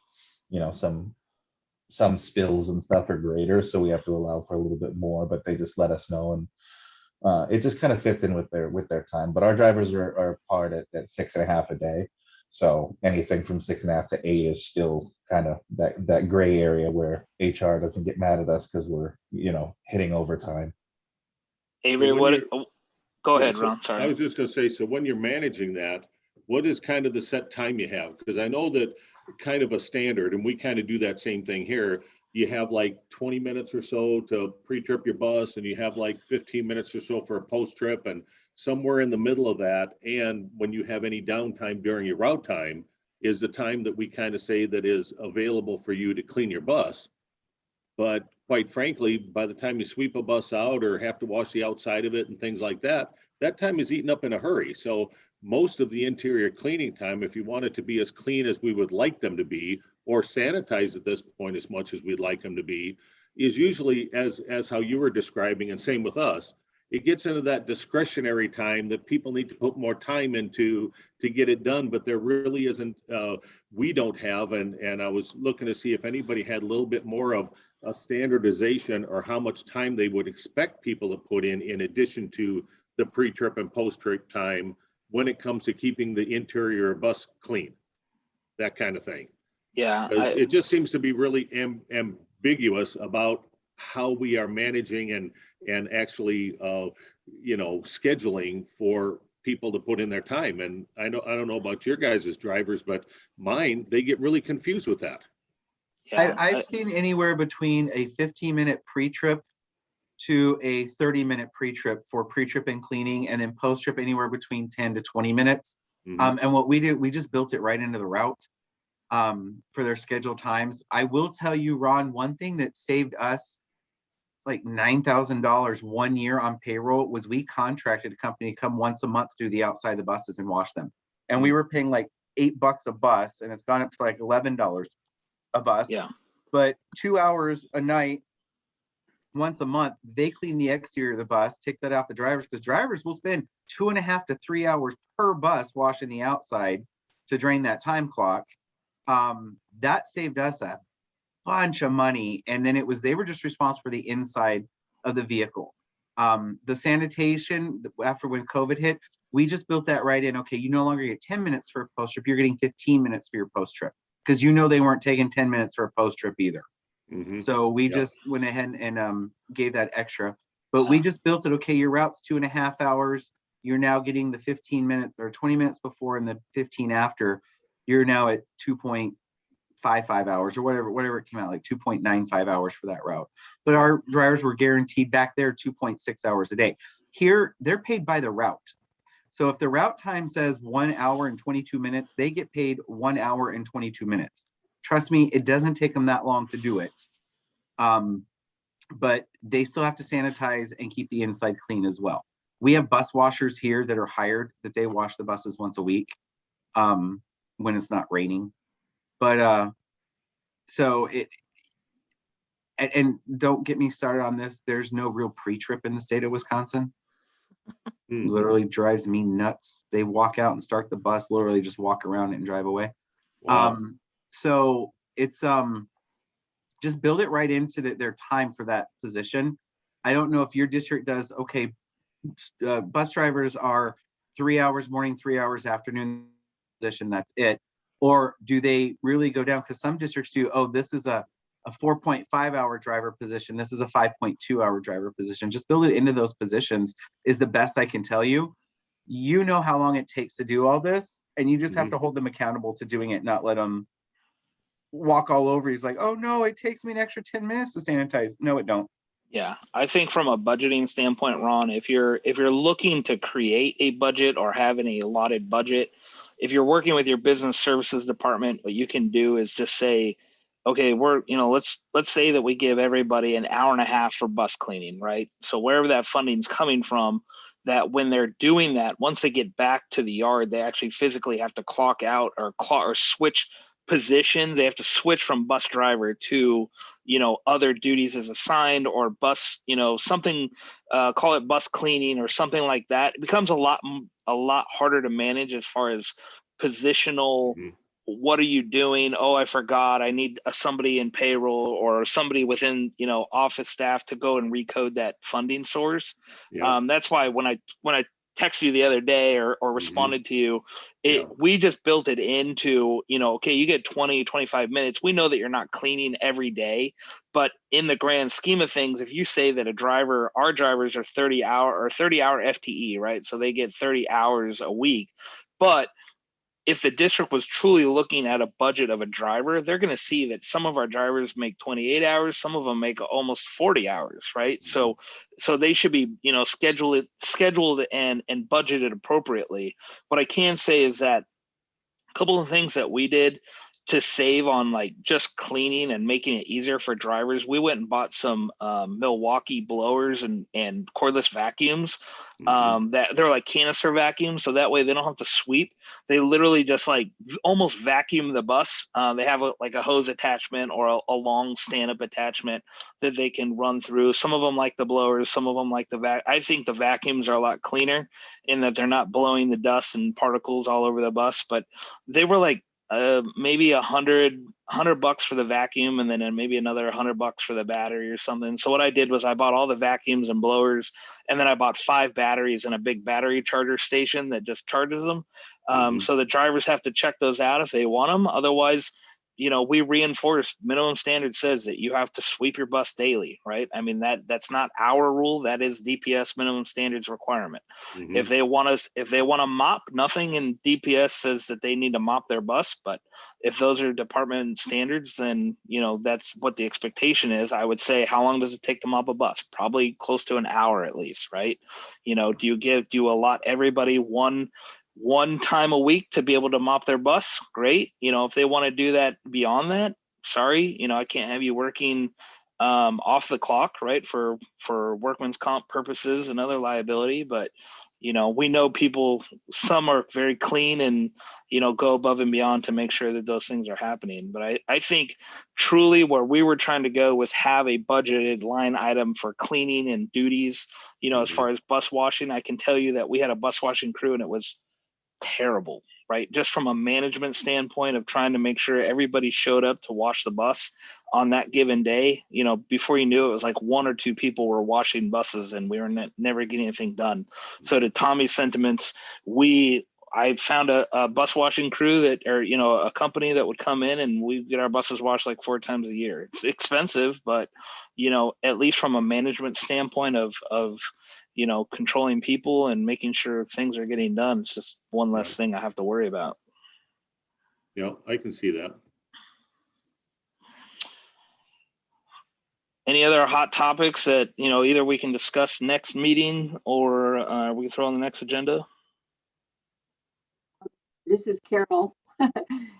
some spills and stuff are greater, so we have to allow for a little bit more. But they just let us know, and it just kind of fits in with their time. But our drivers are part at 6.5 a day, so anything from 6.5 to 8 is still kind of that gray area where HR doesn't get mad at us because we're hitting overtime. Avery, go ahead, Ron. Sorry. I was just going to say, so when you're managing that, what is kind of the set time you have? Because I know that kind of a standard, and we kind of do that same thing here. You have like 20 minutes or so to pre-trip your bus, and you have like 15 minutes or so for a post-trip, and somewhere in the middle of that, and when you have any downtime during your route time, is the time that we kind of say that is available for you to clean your bus. But quite frankly, by the time you sweep a bus out or have to wash the outside of it and things like that, that time is eaten up in a hurry. So most of the interior cleaning time, if you want it to be as clean as we would like them to be, or sanitize at this point as much as we'd like them to be, is usually as how you were describing, and same with us. It gets into that discretionary time that people need to put more time into to get it done, but there really isn't, we don't have, and I was looking to see if anybody had a little bit more of a standardization, or how much time they would expect people to put in addition to the pre-trip and post-trip time, when it comes to keeping the interior bus clean, that kind of thing. Yeah. It just seems to be really ambiguous about how we are managing and actually, scheduling for people to put in their time. And I don't know about your guys' drivers, but mine, they get really confused with that. Yeah, I've seen anywhere between a 15-minute pre-trip to a 30-minute pre-trip for pre-trip and cleaning, and then post-trip anywhere between 10 to 20 minutes. Mhm. And what we did, we just built it right into the route for their scheduled times. I will tell you, Ron, one thing that saved us like $9,000 one year on payroll was we contracted a company to come once a month to do the outside the buses and wash them. And we were paying like $8 a bus, and it's gone up to like $11 a bus. yeah, But 2 hours a night, once a month, they clean the exterior of the bus, take that off the drivers, because drivers will spend 2.5 to 3 hours per bus washing the outside to drain that time clock. That saved us a bunch of money. And then they were just responsible for the inside of the vehicle. The sanitation, after when COVID hit, we just built that right in. Okay, you no longer get 10 minutes for a post trip, you're getting 15 minutes for your post trip, because they weren't taking 10 minutes for a post trip either. Mhm. So we Yep. just went ahead and gave that extra. But we just built it. Okay, your route's 2.5 hours. You're now getting the 15 minutes or 20 minutes before and the 15 after. You're now at 2.55 hours or whatever it came out, like 2.95 hours for that route. But our drivers were guaranteed back there 2.6 hours a day. Here, they're paid by the route. So if the route time says 1 hour and 22 minutes, they get paid 1 hour and 22 minutes. Trust me, it doesn't take them that long to do it. But they still have to sanitize and keep the inside clean as well. We have bus washers here that are hired, that they wash the buses once a week when it's not raining. But and don't get me started on this. There's no real pre-trip in the state of Wisconsin. Mhm. Literally drives me nuts. They walk out and start the bus, literally just walk around it and drive away. Wow. So it's just build it right into their time for that position. I don't know if your district does. Okay, bus drivers are 3 hours morning, 3 hours afternoon position, that's it. Or do they really go down? Because some districts do. Oh, this is a 4.5 hour driver position, this is a 5.2 hour driver position. Just build it into those positions is the best I can tell you. You know how long it takes to do all this, and you just have to hold them accountable to doing it, not let them walk all over. He's like, oh no, it takes me an extra 10 minutes to sanitize. No, it don't. yeah. I think from a budgeting standpoint, Ron, if you're looking to create a budget or have an allotted budget, if you're working with your business services department, what you can do is just say, okay, let's say that we give everybody an hour and a half for bus cleaning, right? So wherever that funding's coming from, that when they're doing that, once they get back to the yard, they actually physically have to clock out or switch positions. They have to switch from bus driver to, other duties as assigned, or bus, something, call it bus cleaning or something like that. It becomes a lot harder to manage as far as positional. Mhm. What are you doing? Oh, I forgot. I need somebody in payroll or somebody within, office staff to go and recode that funding source. Yeah. That's why when I texted you the other day or responded to you, Yeah. we just built it into, okay, you get 20, 25 minutes. We know that you're not cleaning every day, but in the grand scheme of things, if you say that our drivers are 30-hour FTE, right? So they get 30 hours a week. But if the district was truly looking at a budget of a driver, they're going to see that some of our drivers make 28 hours, some of them make almost 40 hours, right? So they should be, scheduled and budgeted appropriately. What I can say is that a couple of things that we did to save on like just cleaning and making it easier for drivers, we went and bought some Milwaukee blowers and cordless vacuums that they're like canister vacuums, so that way they don't have to sweep. They literally just like almost vacuum the bus. They have like a hose attachment or a long stand-up attachment that they can run through. Some of them like the blowers, some of them like the I think the vacuums are a lot cleaner in that they're not blowing the dust and particles all over the bus. But they were like maybe $100 for the vacuum, and then maybe another $100 for the battery or something. So what I did was I bought all the vacuums and blowers, and then I bought 5 batteries and a big battery charger station that just charges them. So the drivers have to check those out if they want them. Otherwise, we reinforce minimum standard says that you have to sweep your bus daily, right? I mean, that's not our rule. That is DPS minimum standards requirement. Mhm. If they want to mop, nothing in DPS says that they need to mop their bus. But if those are department standards, then, that's what the expectation is. I would say, how long does it take to mop a bus? Probably close to an hour at least, right? Do you allot everybody one time a week to be able to mop their bus? Great. If they want to do that beyond that, sorry, I can't have you working off the clock, right? For workman's comp purposes and other liability. But, we know people, some are very clean and, go above and beyond to make sure that those things are happening. But I think truly where we were trying to go was have a budgeted line item for cleaning and duties, as far as bus washing. I can tell you that we had a bus washing crew and it was terrible, right? Just from a management standpoint of trying to make sure everybody showed up to wash the bus on that given day. Before you knew it was like one or two people were washing buses and we were never getting anything done. So to Tommy's sentiments, I found a bus washing crew a company that would come in and we get our buses washed like 4 times a year. It's expensive, but at least from a management standpoint of controlling people and making sure things are getting done, it's just one less thing I have to worry about. Yeah, I can see that. Any other hot topics that, either we can discuss next meeting or we can throw on the next agenda? This is Carol.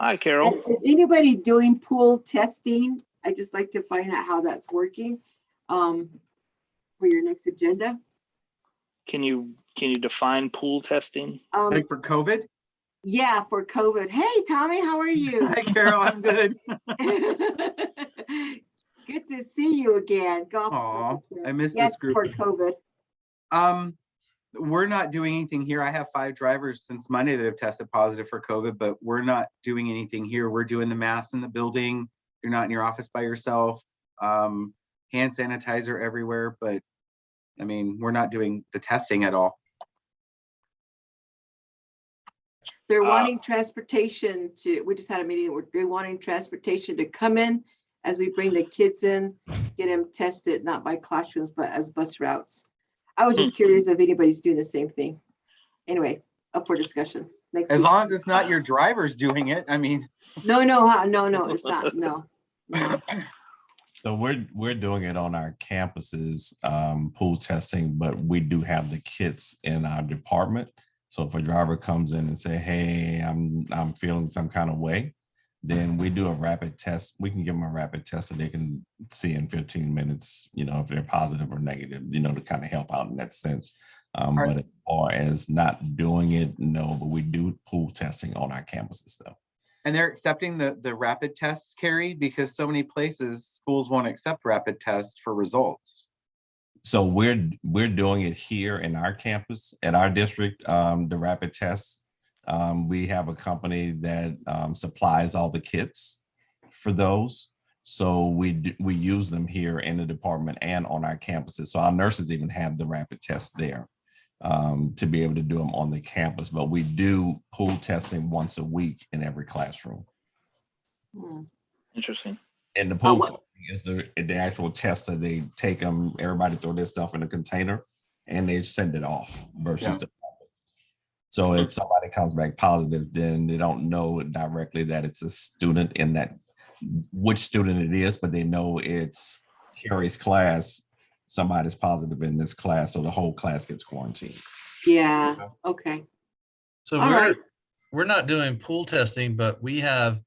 Hi, Carol. Is anybody doing pool testing? I just like to find out how that's working for your next agenda. Can you define pool testing? Like for COVID? Yeah, for COVID. Hey, Tommy, how are you? Hi, Carol, I'm good. Good to see you again. Aw, I missed Yes, this group. for COVID. We're not doing anything here. I have 5 drivers since Monday that have tested positive for COVID, but we're not doing anything here. We're doing the masks in the building. You're not in your office by yourself. Hand sanitizer everywhere, but I mean, we're not doing the testing at all. They're wanting transportation we just had a meeting where they're wanting transportation to come in as we bring the kids in, get them tested, not by classrooms, but as bus routes. I was just curious if anybody's doing the same thing. Anyway, up for discussion. Next As week. long as it's not your drivers doing it, I mean. No, it's not, no. So we're doing it on our campuses, pool testing, but we do have the kits in our department. So if a driver comes in and say, hey, I'm feeling some kind of way, then we do a rapid test. We can give them a rapid test so they can see in 15 minutes, if they're positive or negative, to kind of help out in that sense. But as far as not doing it, no, but we do pool testing on our campuses though. And they're accepting the rapid tests, Carrie, because so many places, schools won't accept rapid tests for results. So we're doing it here in our campus, at our district, the rapid tests. We have a company that supplies all the kits for those. So we use them here in the department and on our campuses. So our nurses even have the rapid tests there to be able to do them on the campus. But we do pool testing once a week in every classroom. Interesting. And the pool testing is the actual test that they take them, everybody throw their stuff in a container and they send it off versus the so if somebody comes back positive, then they don't know directly that it's a student in that, which student it is, but they know it's Carrie's class. Somebody's positive in this class, so the whole class gets quarantined. Yeah, okay. So All right. we're not doing pool testing, but we have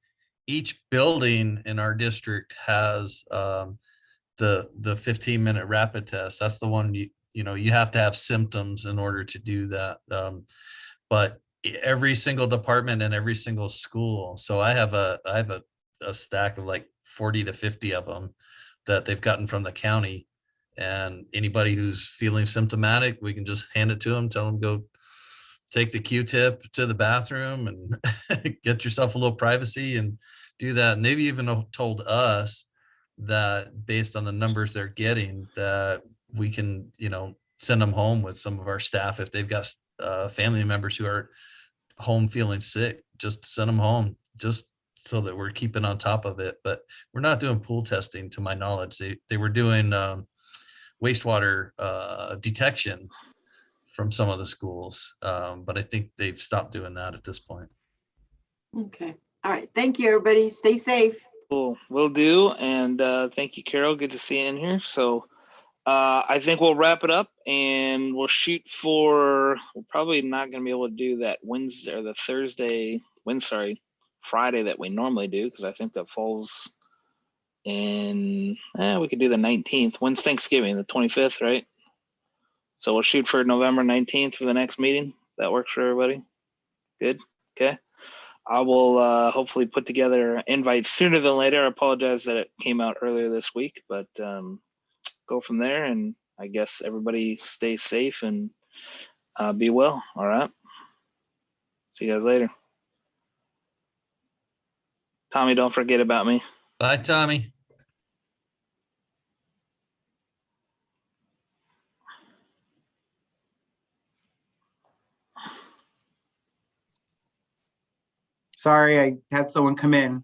each building in our district has the 15-minute rapid test. That's the one you have to have symptoms in order to do that. But every single department and every single school. So I have a stack of like 40 to 50 of them that they've gotten from the county. And anybody who's feeling symptomatic, we can just hand it to them, tell them go take the Q-tip to the bathroom and get yourself a little privacy and do that. And they've even told us that based on the numbers they're getting, that we can, send them home with some of our staff if they've got family members who are home feeling sick. Just send them home. Just so that we're keeping on top of it. But we're not doing pool testing, to my knowledge. They were doing wastewater detection from some of the schools, but I think they've stopped doing that at this point. Okay. All right. Thank you, everybody. Stay safe. Cool. Will do. And thank you, Carol. Good to see you in here. So I think we'll wrap it up and we'll shoot for, we're probably not going to be able to do that Wednesday or the Friday that we normally do, because I think that falls in, we could do the 19th. When's Thanksgiving? The 25th, right? So we'll shoot for November 19th for the next meeting. That works for everybody? Good. Okay. I will hopefully put together invites sooner than later. I apologize that it came out earlier this week, but go from there. And I guess everybody stay safe and be well. All right. See you guys later. Tommy, don't forget about me. Bye, Tommy. Sorry, I had someone come in.